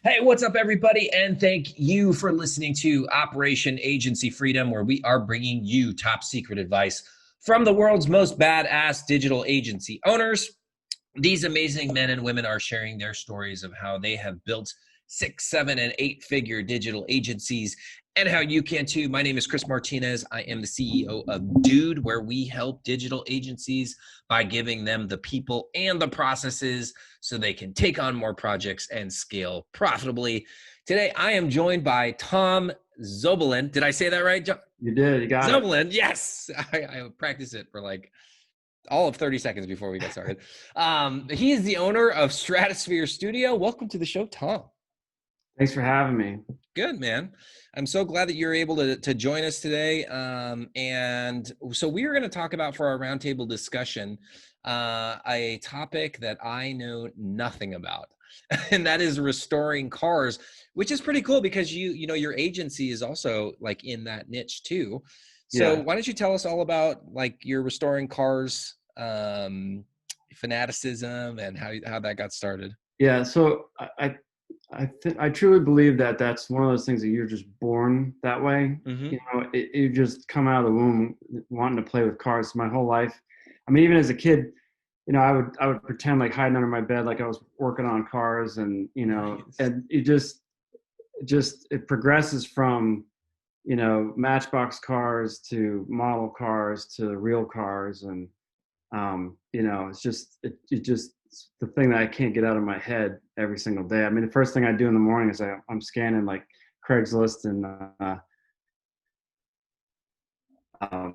Hey, what's up, everybody? And thank you for listening to Operation Agency Freedom, where we are bringing you top secret advice from the world's most badass digital agency owners. These amazing men and women are sharing their stories of how they have built 6, 7, and 8-figure digital agencies and how you can too. My name is Chris Martinez. I am the CEO of Dude, where we help digital agencies by giving them the people and the processes so they can take on more projects and scale profitably. Today, I am joined by Tom Zoebelein. Did I say that right, John? You did. You got Zoebelein, yes. I practiced it for like all of 30 seconds before we got started. He is the owner of Stratosphere Studio. Welcome to the show, Tom. Thanks for having me. Good, man. I'm so glad that you're able to join us today. And so we are going to talk about, for our roundtable discussion, a topic that I know nothing about, and that is restoring cars, which is pretty cool because you know, your agency is also like in that niche too. So Yeah. why don't you tell us all about like your restoring cars fanaticism and how that got started? Yeah. So I truly believe that that's one of those things that you're just born that way. Mm-hmm. You just come out of the womb wanting to play with cars. My whole life. I mean, even as a kid, I would pretend like hiding under my bed, like I was working on cars, and Nice. and it progresses from matchbox cars to model cars to real cars, and it's the thing that I can't get out of my head every single day. I mean, the first thing I do in the morning is I'm scanning like Craigslist and um,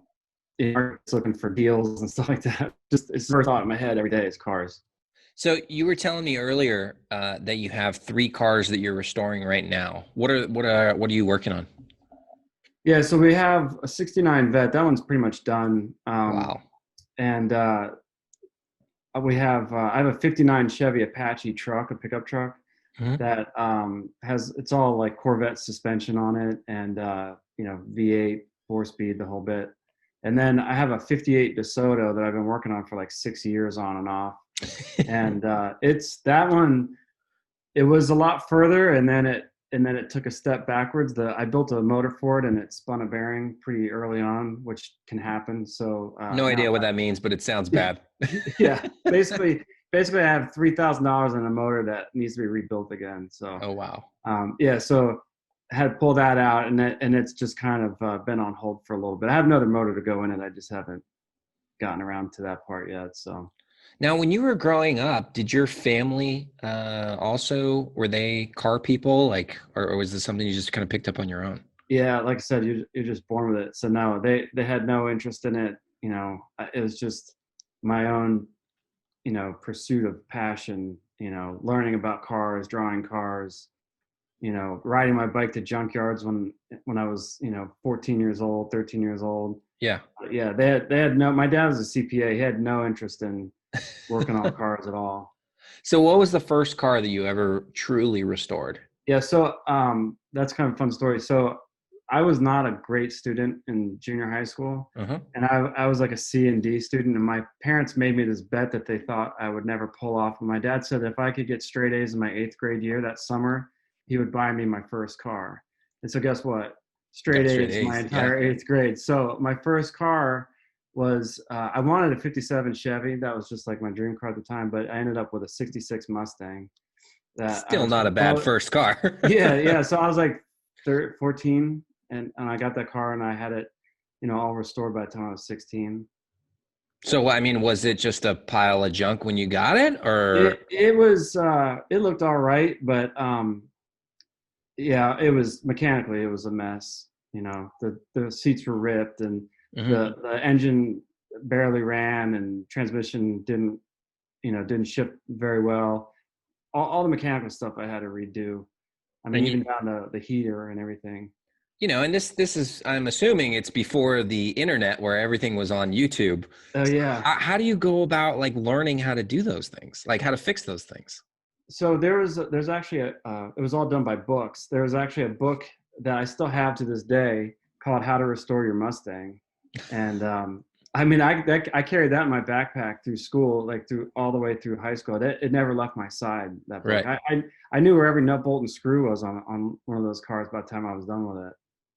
looking for deals and stuff like that. Just it's the first thought in my head every day is cars. So you were telling me earlier that you have 3 cars that you're restoring right now. What are you working on? Yeah, so we have a '69 Vet. That one's pretty much done. Wow. And we have I have a '59 Chevy Apache truck, a pickup truck Mhm. that it's all like Corvette suspension on it, and V8 4-speed, the whole bit. And then I have a '58 DeSoto that I've been working on for like 6 years on and off. And it's that one. It was a lot further, and then it took a step backwards. I built a motor for it, and it spun a bearing pretty early on, which can happen. So No now, idea what that means, but it sounds bad. yeah, basically, I have $3,000 in a motor that needs to be rebuilt again. So Oh, wow. yeah, so I had to pull that out, and it's just kind of been on hold for a little bit. I have another motor to go in it. I just haven't gotten around to that part yet. So Now, when you were growing up, did your family also, were they car people, like, or was this something you just kind of picked up on your own? yeah, like I said, you're just born with it. So no, they had no interest in it. It was just my own pursuit of passion. Learning about cars, drawing cars. Riding my bike to junkyards when I was 14 years old, 13 years old. Yeah. Yeah, they had no. My dad was a CPA. He had no interest in working on cars at all. So what was the first car that you ever truly restored? Yeah, so that's kind of a fun story. So I was not a great student in junior high school, Uh-huh. and I was like a C and D student. And my parents made me this bet that they thought I would never pull off. And my dad said if I could get straight A's in my 8th grade year that summer, he would buy me my first car. And so guess what? Straight Got straight A's my A's. Yeah. entire 8th grade. So my first car was I wanted a '57 Chevy. That was just like my dream car at the time. But I ended up with a '66 Mustang that I Still was not a bad first car. yeah. So I was like 14, and I got that car, and I had it, all restored by the time I was 16. So, I mean, was it just a pile of junk when you got it, or? It looked all right, but yeah, it was mechanically it was a mess. The seats were ripped, and Mhm. the engine barely ran, and transmission didn't ship very well. All the mechanical stuff I had to redo. I mean, And even down to the heater and everything. and this is, I'm assuming it's before the internet where everything was on YouTube. Oh yeah. How do you go about like learning how to do those things, like how to fix those things? So there's actually it was all done by books. There was actually a book that I still have to this day called How to Restore Your Mustang. And I mean, I carried that in my backpack through school, like through all the way through high school. It never left my side. That book. Right. I knew where every nut, bolt, and screw was on one of those cars by the time I was done with it.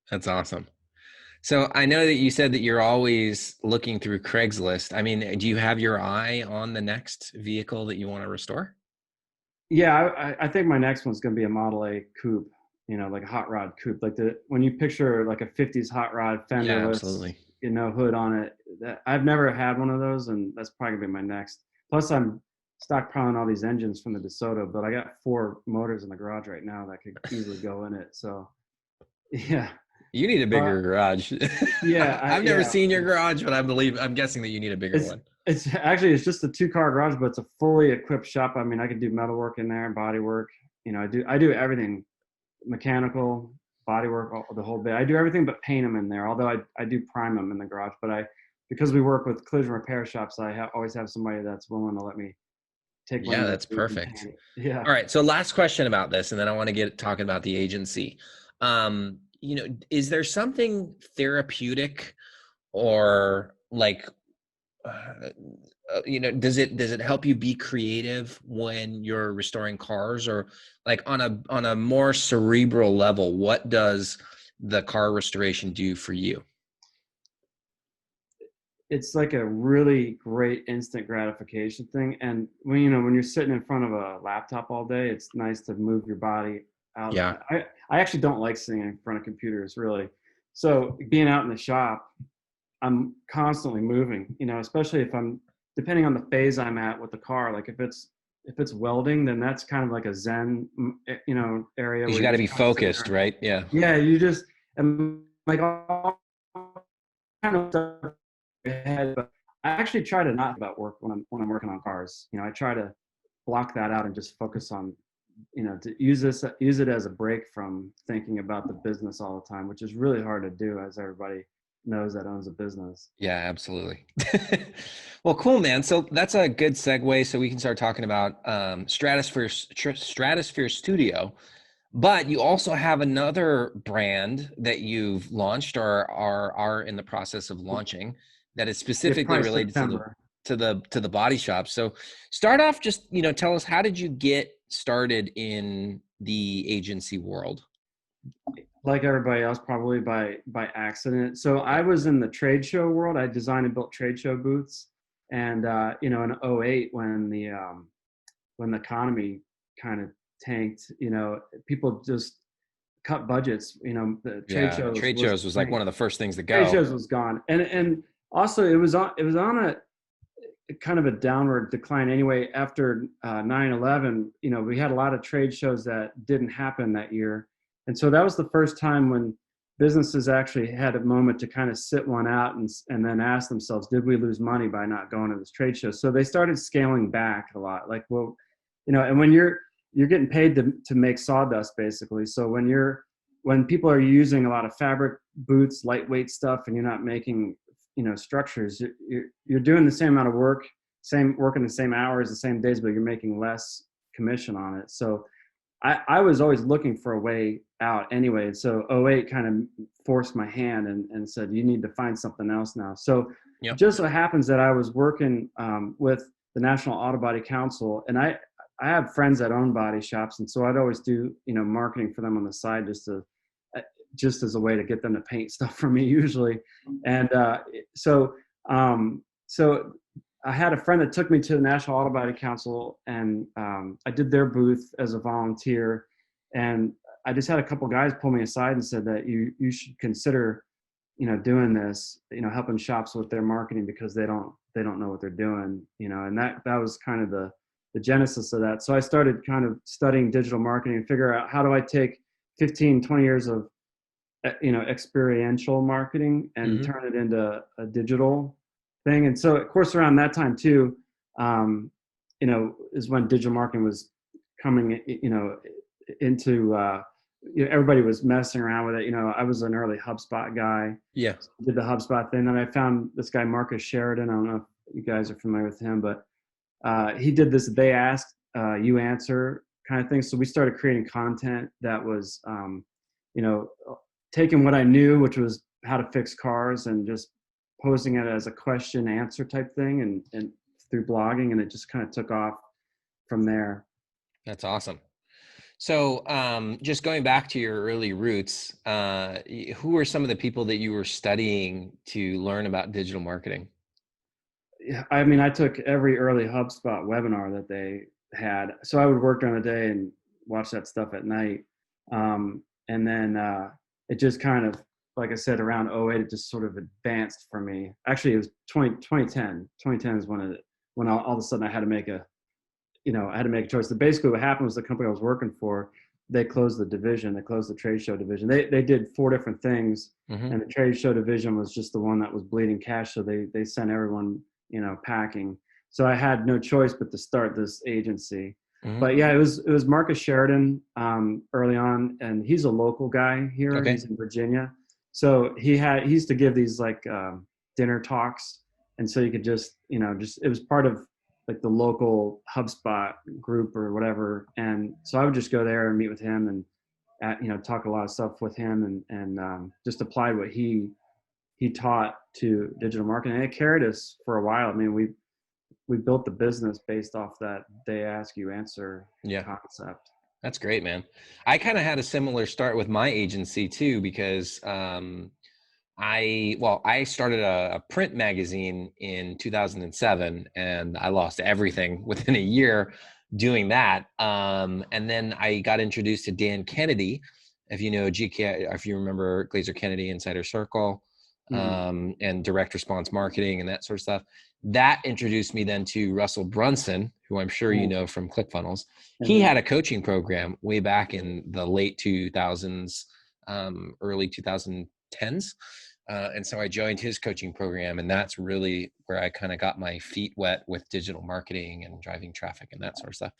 That's awesome. So I know that you said that you're always looking through Craigslist. I mean, do you have your eye on the next vehicle that you want to restore? Yeah, I think my next one's gonna be a Model A coupe. Like a hot rod coupe. Like when you picture like a '50s hot rod, Yeah, fenderless, absolutely. hood on it. I've never had one of those, and that's probably gonna be my next. Plus, I'm stockpiling all these engines from the DeSoto, but I got 4 motors in the garage right now that could easily go in it. So, yeah, You need a uh, bigger garage. I've never yeah. seen your garage, but I'm guessing that you need a bigger It's one. it's just a 2-car garage, but it's a fully equipped shop. I mean, I could do metal work in there, body work. I do everything, mechanical, body work, the whole bit. I do everything but paint them in there. Although I do prime them in the garage, but because we work with collision repair shops, always have somebody that's willing to let me take one Yeah, of their that's tubes and perfect. paint it. Yeah. All right. So last question about this, and then I want to get talking about the agency. Is there something therapeutic or like does it help you be creative when you're restoring cars, or like on a more cerebral level, what does the car restoration do for you? It's like a really great instant gratification thing. And when you're sitting in front of a laptop all day, it's nice to move your body out. Yeah. I actually don't like sitting in front of computers really. So being out in the shop, I'm constantly moving, especially if I'm depending on the phase I'm at with the car. Like if it's welding, then that's kind of like a zen, area Because where you you got to just be kind of sit focused, there. right? Yeah. Yeah, you just and like all kind of stuff in your head. But I actually try to not think about work when I'm working on cars. I try to block that out and just focus on to use it as a break from thinking about the business all the time, which is really hard to do, as everybody knows that owns a business. Yeah, absolutely. Well, cool, man. So that's a good segue. So we can start talking about Stratosphere Studio. But you also have another brand that you've launched or are in the process of launching that is Yeah, specifically probably related to the September. body shop. So start off, just tell us, how did you get started in the agency world? Like everybody else, probably by accident. So Yeah. I was in the trade show world. I designed and built trade show booths, and in '08, when the economy kind of tanked, people just cut budgets. The trade Yeah, shows trade was shows was like one tanked. of the first things to Trade go. shows was gone, and also it was on a kind of a downward decline anyway after 9/11. We had a lot of trade shows that didn't happen that year, and so that was the first time when businesses actually had a moment to kind of sit one out and then ask themselves, did we lose money by not going to this trade show? So they started scaling back a lot. Like, well, and when you're getting paid to make sawdust basically. So when people are using a lot of fabric boots, lightweight stuff, and you're not making structures, you're doing the same amount of work, working the same hours, the same days, but you're making less commission on it. So I was always looking for a way out anyway. So '08 kind of forced my hand and said, you need to find something else now. So it Yep. just so happens that I was working with the National Auto Body Council, and I have friends that own body shops, and so I'd always do marketing for them on the side just as a way to get them to paint stuff for me usually. And so I had a friend that took me to the National Auto Body Council, and I did their booth as a volunteer. And I just had a couple guys pull me aside and said that you should consider doing this, helping shops with their marketing, because they don't know what they're doing, and that was kind of the genesis of that. So I started kind of studying digital marketing and figure out, how do I take 15, 20 years of experiential marketing and Hmm. turn it into a digital thing. And so, of course, around that time too, is when digital marketing was coming, into, everybody was messing around with it. I was an early HubSpot guy, Yeah. did the HubSpot thing. Then I found this guy, Marcus Sheridan. I don't know if you guys are familiar with him, but he did this "they ask, you answer" kind of thing. So we started creating content that was, you know, taking what I knew, which was how to fix cars, and just posting it as a question answer type thing and through blogging, and it just kind of took off from there. That's awesome. So just going back to your early roots, who were some of the people that you were studying to learn about digital marketing? Yeah, I mean, I took every early HubSpot webinar that they had. So I would work during the day and watch that stuff at night. And then it just kind of, like I said, around '08, it just sort of advanced for me. Actually, it was 2010. 2010 is when all of a sudden I had to make a choice. So basically what happened was the company I was working for, they closed the division. They closed the trade show division. They did 4 different things, and the trade show division was just the one that was bleeding cash. So they sent everyone, packing. So I had no choice but to start this agency. But yeah, it was Marcus Sheridan early on, and he's a local guy here. Okay. He's in Virginia. So he used to give these like dinner talks, and so you could just it was part of like the local HubSpot group or whatever. And so I would just go there and meet with him and talk a lot of stuff with him and just applied what he taught to digital marketing. And it carried us for a while. I mean, we built the business based off that they ask you answer concept. That's great, man. I kind of had a similar start with my agency too, because I started a print magazine in 2007, and I lost everything within a year doing that. And then I got introduced to Dan Kennedy, if you know GK, if you remember Glazer Kennedy Insider Circle, and direct response marketing and that sort of stuff. That introduced me then to Russell Brunson, who I'm sure you know from ClickFunnels. He had a coaching program way back in the late 2000s, early 2010s. And so I joined his coaching program, and that's really where I kind of got my feet wet with digital marketing and driving traffic and that sort of stuff.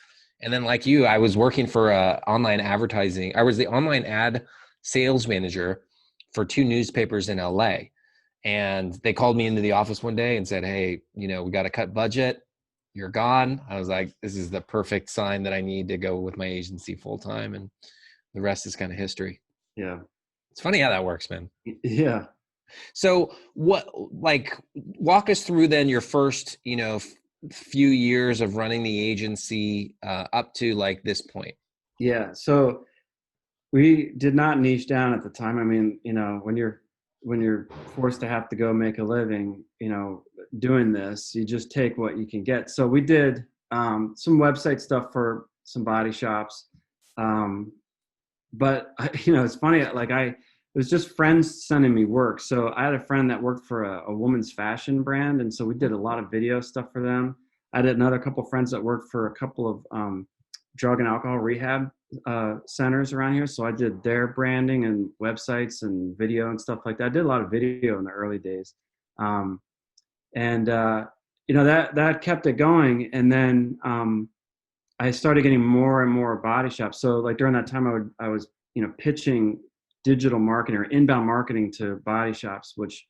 And then like you, I was working for online advertising. I was the online ad sales manager for 2 newspapers in LA. And they called me into the office one day and said, "Hey, we got to cut budget. You're gone." I was like, this is the perfect sign that I need to go with my agency full time. And the rest is kind of history. Yeah. It's funny how that works, man. Yeah. So walk us through then your first, few years of running the agency up to like this point. Yeah. So we did not niche down at the time. I mean, when you're forced to have to go make a living, doing this, you just take what you can get. So we did some website stuff for some body shops. But it's funny, it was just friends sending me work. So I had a friend that worked for a woman's fashion brand. And so we did a lot of video stuff for them. I had another couple of friends that worked for a couple of drug and alcohol rehab centers around here. So I did their branding and websites and video and stuff like that. I did a lot of video in the early days. That kept it going. And then I started getting more and more body shops. So like during that time, I was pitching digital marketing or inbound marketing to body shops, which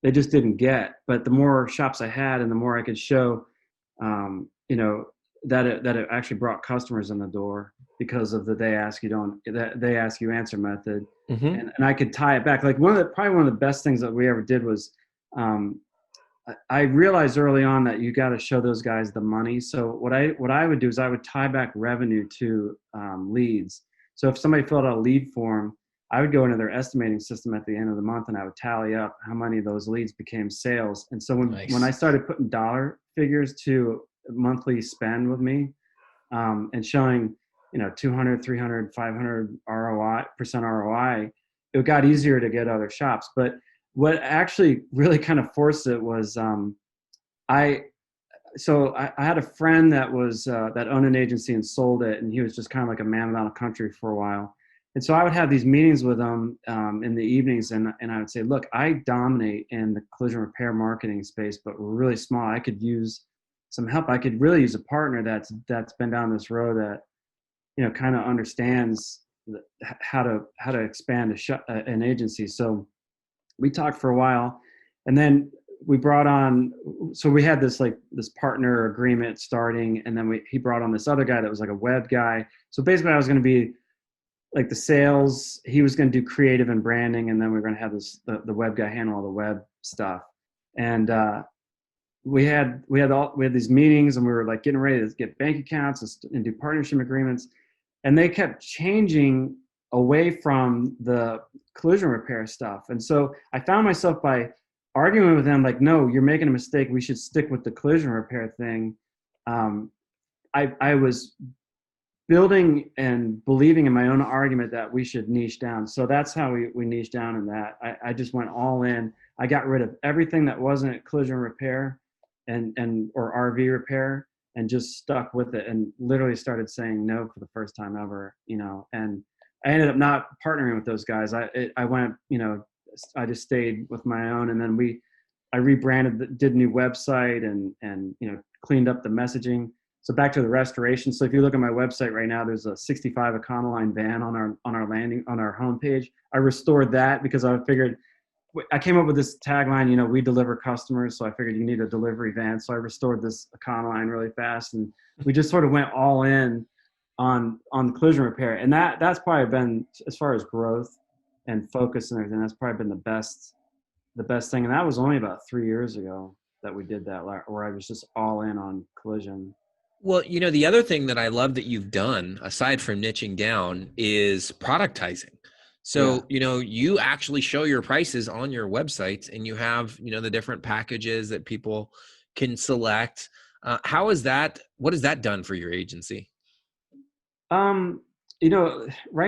they just didn't get. But the more shops I had and the more I could show, that it actually brought customers in the door because of the they ask you answer method. And I could tie it back. Like probably one of the best things that we ever did was I realized early on that you got to show those guys the money. So what I would do is I would tie back revenue to leads. So if somebody filled out a lead form, I would go into their estimating system at the end of the month and I would tally up how many of those leads became sales. And so when I started putting dollar figures to monthly spend with me and showing 200, 300, 500 ROI, it got easier to get other shops. But what actually really kind of forced it was I had a friend that was that owned an agency and sold it, and he was just kind of like a man without a country for a while. And so I would have these meetings with him in the evenings, and I would say, look, I dominate in the collision repair marketing space, but we're really small. I could use some help. I could really use a partner that's been down this road that kind of understands how to expand an agency. So we talked for a while, and then we brought on. So we had this partner agreement starting, and then he brought on this other guy that was like a web guy. So basically, I was going to be like the sales. He was going to do creative and branding, and then we were going to have the web guy handle all the web stuff. And we had these meetings, and we were like getting ready to get bank accounts and do partnership agreements, and they kept changing away from the collision repair stuff. And so I found myself by arguing with them, like, no, you're making a mistake. We should stick with the collision repair thing. I was building and believing in my own argument that we should niche down. So that's how we niche down in that. I just went all in. I got rid of everything that wasn't collision repair and or RV repair, and just stuck with it, and literally started saying no for the first time ever, and I ended up not partnering with those guys. I went, I just stayed with my own, and then I rebranded, did a new website, and cleaned up the messaging. So back to the restoration. So if you look at my website right now, there's a 65 Econoline van on our homepage. I restored that because I figured, I came up with this tagline, we deliver customers. So I figured you need a delivery van. So I restored this Econoline really fast, and we just sort of went all in on collision repair. And that's probably been, as far as growth and focus and everything, that's probably been the best thing. And that was only about 3 years ago that we did that, where I was just all in on collision. Well, the other thing that I love that you've done, aside from niching down, is productizing. So, you actually show your prices on your website, and you have, the different packages that people can select. What has that done for your agency? Right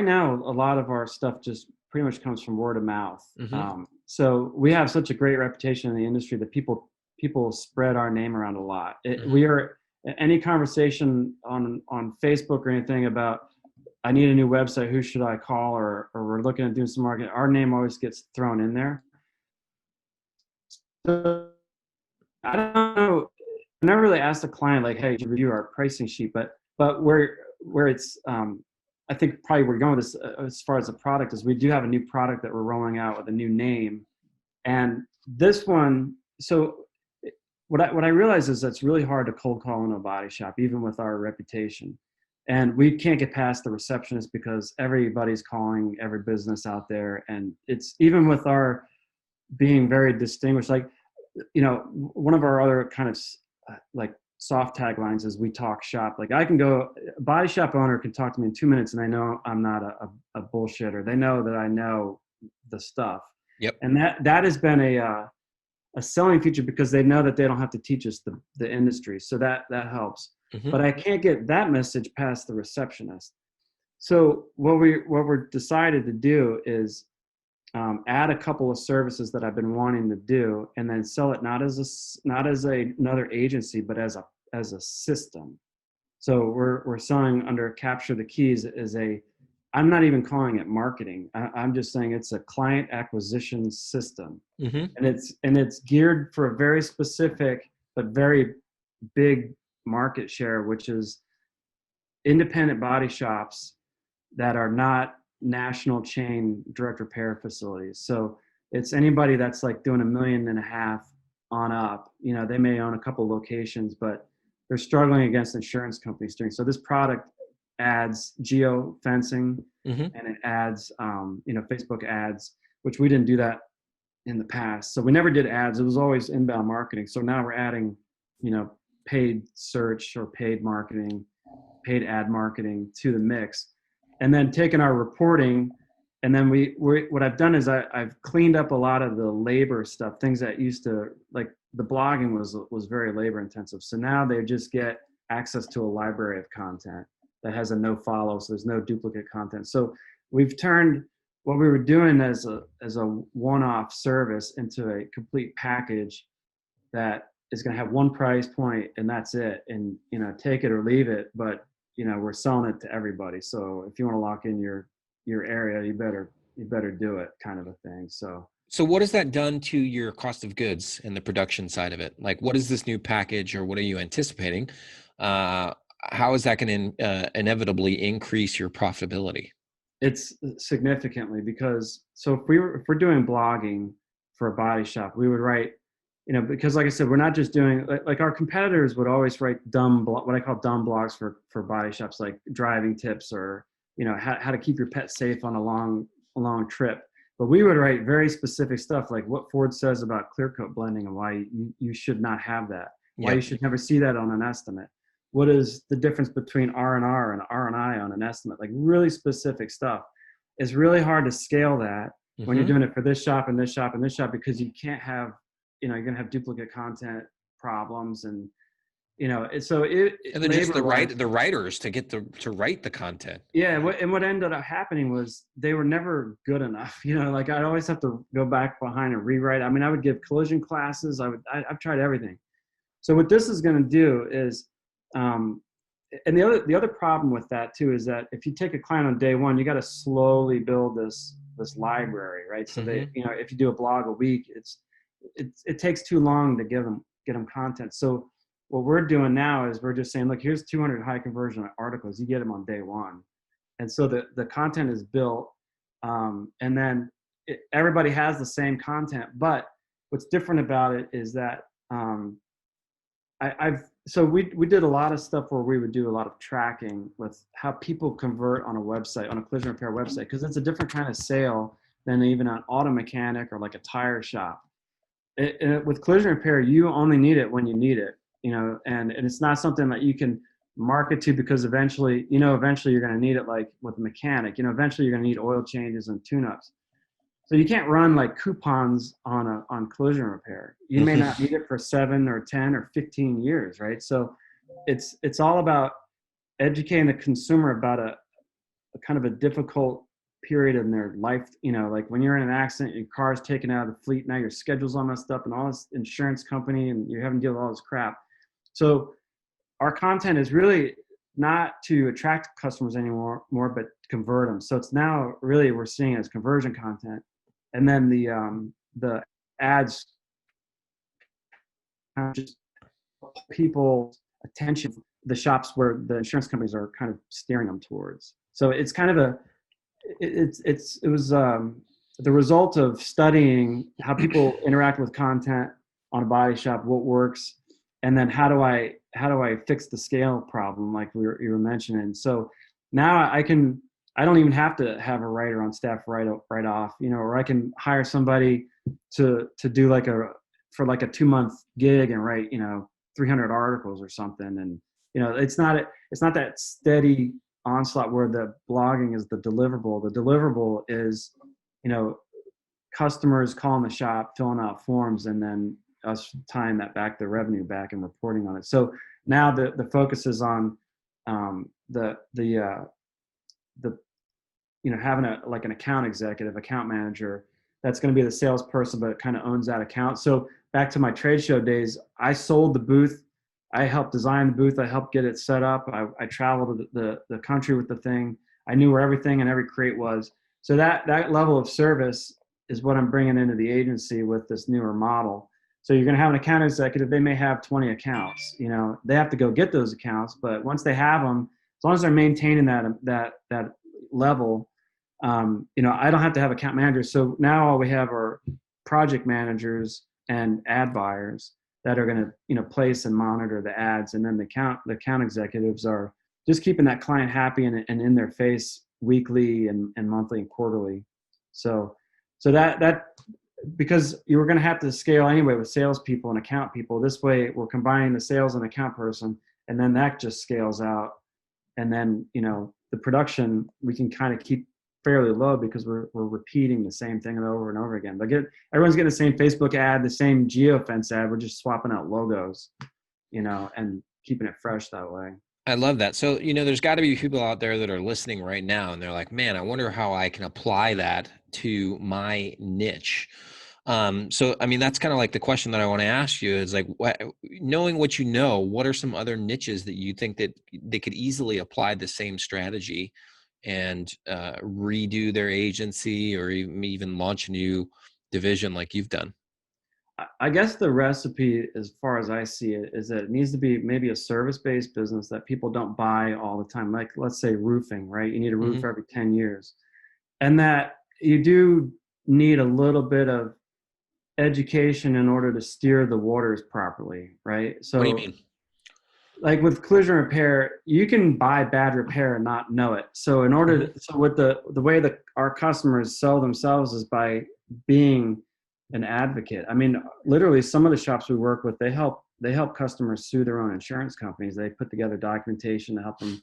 now, a lot of our stuff just pretty much comes from word of mouth. Mm-hmm. So we have such a great reputation in the industry that people spread our name around a lot. Mm-hmm. We are, any conversation on Facebook or anything about, I need a new website, who should I call, or we're looking at doing some marketing, our name always gets thrown in there. So I don't know, I never really asked the client, like, hey, you review our pricing sheet, but where it's, I think probably we're going with this, as far as the product is, we do have a new product that we're rolling out with a new name. And this one, so what I realize is that it's really hard to cold call in a body shop, even with our reputation. And we can't get past the receptionist because everybody's calling every business out there. And it's, even with our being very distinguished, like, one of our other kind of like soft taglines is, we talk shop. Like, I can go, a body shop owner can talk to me in 2 minutes, and I know I'm not a bullshitter. They know that I know the stuff. Yep. And that has been a selling feature, because they know that they don't have to teach us the industry. So that helps. Mm-hmm. But I can't get that message past the receptionist. So what we're decided to do is add a couple of services that I've been wanting to do, and then sell it not as another agency, but as a system. So we're selling under Capture the Keys as I'm not even calling it marketing. I'm just saying it's a client acquisition system. Mm-hmm. and it's geared for a very specific but very big market share, which is independent body shops that are not national chain direct repair facilities. So it's anybody that's like doing $1.5 million on up. They may own a couple locations, but they're struggling against insurance companies doing. So this product adds geo fencing, mm-hmm. and it adds Facebook ads, which we didn't do that in the past. So we never did ads. It was always inbound marketing. So now we're adding paid search or paid marketing, paid ad marketing to the mix, and then taking our reporting. And then what I've done is I've cleaned up a lot of the labor stuff, things that used to, like, the blogging was very labor intensive. So now they just get access to a library of content that has a no follow. So there's no duplicate content. So we've turned what we were doing as a one-off service into a complete package that is going to have one price point, and that's it. And, take it or leave it, but, we're selling it to everybody. So if you want to lock in your area, you better do it, kind of a thing. So what has that done to your cost of goods and the production side of it? Like, what is this new package, or what are you anticipating? How is that going to inevitably increase your profitability? It's significantly, because if we're doing blogging for a body shop, we would write, because like I said, we're not just doing, like our competitors would always write what I call dumb blogs for body shops, like driving tips, or how to keep your pet safe on a long trip. But we would write very specific stuff, like what Ford says about clear coat blending and why you should not have that, why you should never see that on an estimate. What is the difference between R&R and R&I on an estimate? Like really specific stuff. It's really hard to scale that when you're doing it for this shop and this shop and this shop, because you can't have, you're going to have duplicate content problems. And, so and then just the writers to get to write the content. Yeah. And what ended up happening was they were never good enough. Like I'd always have to go back behind and rewrite. I mean, I would give collision classes. I've tried everything. So what this is going to do is, and the other problem with that too is that if you take a client on day one, you got to slowly build this library, right? So they, if you do a blog a week, it takes too long to get them content. So what we're doing now is we're just saying, look, here's 200 high conversion articles. You get them on day one, and so the content is built, and then everybody has the same content. But what's different about it is that so we did a lot of stuff where we would do a lot of tracking with how people convert on a website, on a collision repair website, because it's a different kind of sale than even an auto mechanic or like a tire shop. With collision repair, you only need it when you need it, and it's not something that you can market to, because eventually you're going to need it, like with a mechanic, eventually you're going to need oil changes and tune-ups. So you can't run like coupons on collision repair. You may not need it for 7 or 10 or 15 years, right? So it's all about educating the consumer about a kind of a difficult period in their life. Like when you're in an accident, your car's taken out of the fleet, now your schedule's all messed up and all this insurance company, and you're having to deal with all this crap. So our content is really not to attract customers anymore, but convert them. So it's now really, we're seeing it as conversion content. And then the ads just people's attention, the shops where the insurance companies are kind of steering them towards. So it's kind of it was the result of studying how people interact with content on a body shop, what works, and then how do I fix the scale problem, like you were mentioning. So now I don't even have to have a writer on staff right off, or I can hire somebody to do for a 2-month gig and write, 300 articles or something. And, it's not that steady onslaught where the blogging is the deliverable. The deliverable is, customers calling the shop, filling out forms, and then us tying that back, the revenue back, and reporting on it. So now the focus is on having an account executive, account manager, that's going to be the salesperson, but kind of owns that account. So back to my trade show days, I sold the booth. I helped design the booth. I helped get it set up. I traveled the country with the thing. I knew where everything and every crate was. So that level of service is what I'm bringing into the agency with this newer model. So you're going to have an account executive. They may have 20 accounts. They have to go get those accounts, but once they have them, as long as they're maintaining that level, I don't have to have account managers. So now all we have are project managers and ad buyers that are going to, place and monitor the ads. And then the account executives are just keeping that client happy and in their face weekly and monthly and quarterly. So that because you were going to have to scale anyway with salespeople and account people. This way we're combining the sales and account person, and then that just scales out. And then, the production, we can kind of keep fairly low because we're repeating the same thing over and over again. But everyone's getting the same Facebook ad, the same geofence ad. We're just swapping out logos, and keeping it fresh that way. I love that. So, there's got to be people out there that are listening right now, and they're like, man, I wonder how I can apply that to my niche. So, I mean, that's kind of like the question that I want to ask you is like, knowing what what are some other niches that you think that they could easily apply the same strategy and redo their agency or even launch a new division like you've done? I guess the recipe, as far as I see it, is that it needs to be maybe a service-based business that people don't buy all the time. Like, let's say roofing, right? You need a roof every 10 years. And that you do need a little bit of education in order to steer the waters properly, right? So what do you mean? like with collision repair, you can buy bad repair and not know it. So in order to, so with the way that our customers sell themselves is by being an advocate. I mean, literally some of the shops we work with, they help customers sue their own insurance companies. They put together documentation to help them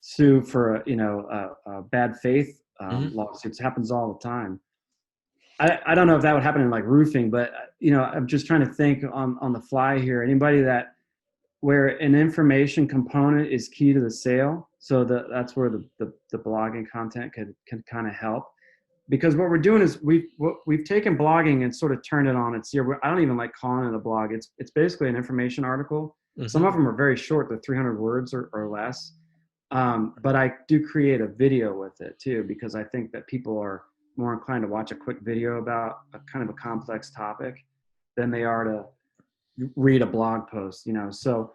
sue for a bad faith lawsuits. Happens all the time. I don't know if that would happen in like roofing, but I'm just trying to think on the fly here. Anybody that where an information component is key to the sale, so that's where the blogging content can kind of help. Because what we're doing is we've taken blogging and sort of turned it on its ear. I don't even like calling it a blog. It's basically an information article. Some of them are very short, they're 300 words or less. But I do create a video with it too, because I think that people are more inclined to watch a quick video about a kind of a complex topic than they are to read a blog post, So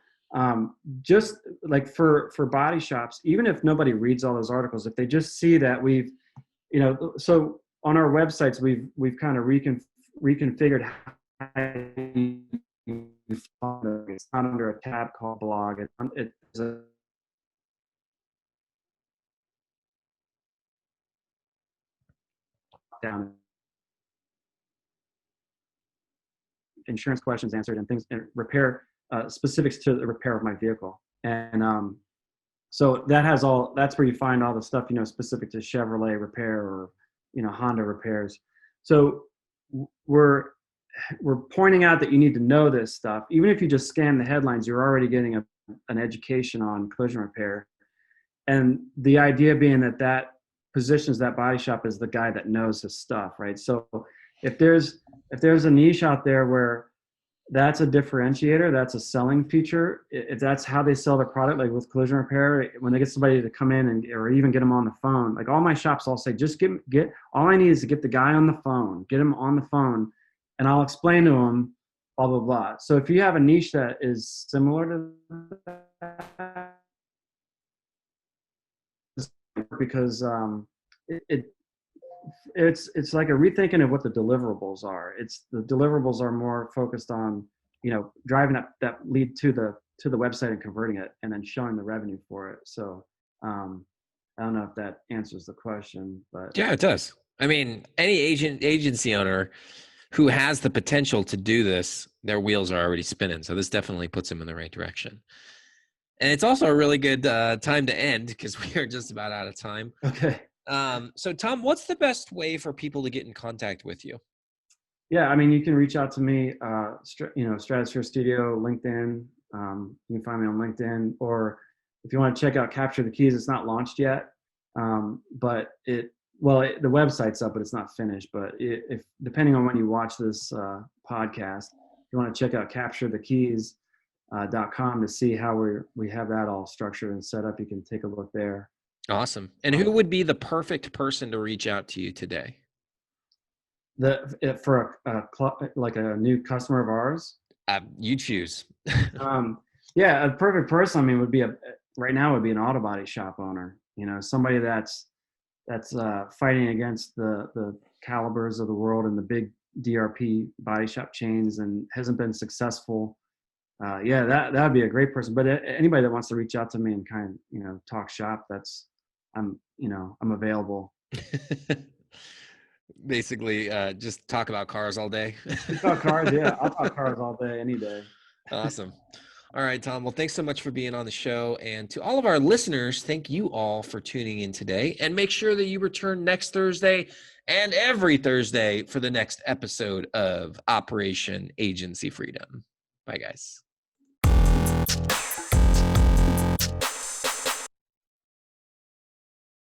just like for body shops, even if nobody reads all those articles, if they just see that we've, so on our websites, we've kind of reconfigured how it's not under a tab called blog. It's a down insurance questions answered and things and repair specifics to the repair of my vehicle. And so that's where you find all the stuff, specific to Chevrolet repair or, Honda repairs. So we're pointing out that you need to know this stuff. Even if you just scan the headlines, you're already getting an education on collision repair. And the idea being that positions that body shop as the guy that knows his stuff, right? So if there's a niche out there where that's a differentiator, that's a selling feature, if that's how they sell their product, like with collision repair, when they get somebody to come in or even get them on the phone, like all my shops, I'll say, just get all I need is to get the guy on the phone, get him on the phone, and I'll explain to him, blah, blah, blah. So if you have a niche that is similar to that, because it's like a rethinking of what the deliverables are. The deliverables are more focused on, driving that lead to the website and converting it and then showing the revenue for it. So I don't know if that answers the question, but Yeah, it does. I mean, any agency owner who has the potential to do this, their wheels are already spinning. So this definitely puts them in the right direction. And it's also a really good time to end because we are just about out of time. Okay. So Tom, what's the best way for people to get in contact with you? Yeah, I mean, you can reach out to me, Stratosphere Studio, LinkedIn. You can find me on LinkedIn, or if you want to check out Capture the Keys, it's not launched yet, but the website's up, but it's not finished. But if depending on when you watch this podcast, if you want to check out CaptureTheKeys.com to see how we have that all structured and set up, you can take a look there. Awesome. And who would be the perfect person to reach out to you today? For like a new customer of ours? You choose. Yeah, a perfect person, I mean, would be right now would be an auto body shop owner. Somebody that's fighting against the Calibers of the world and the big DRP body shop chains and hasn't been successful. That would be a great person. But anybody that wants to reach out to me and kind of, talk shop, I'm available. Basically, just talk about cars all day. Talk cars, yeah. I'll talk cars all day, any day. Awesome. All right, Tom. Well, thanks so much for being on the show. And to all of our listeners, thank you all for tuning in today. And make sure that you return next Thursday and every Thursday for the next episode of Operation Agency Freedom. Bye, guys.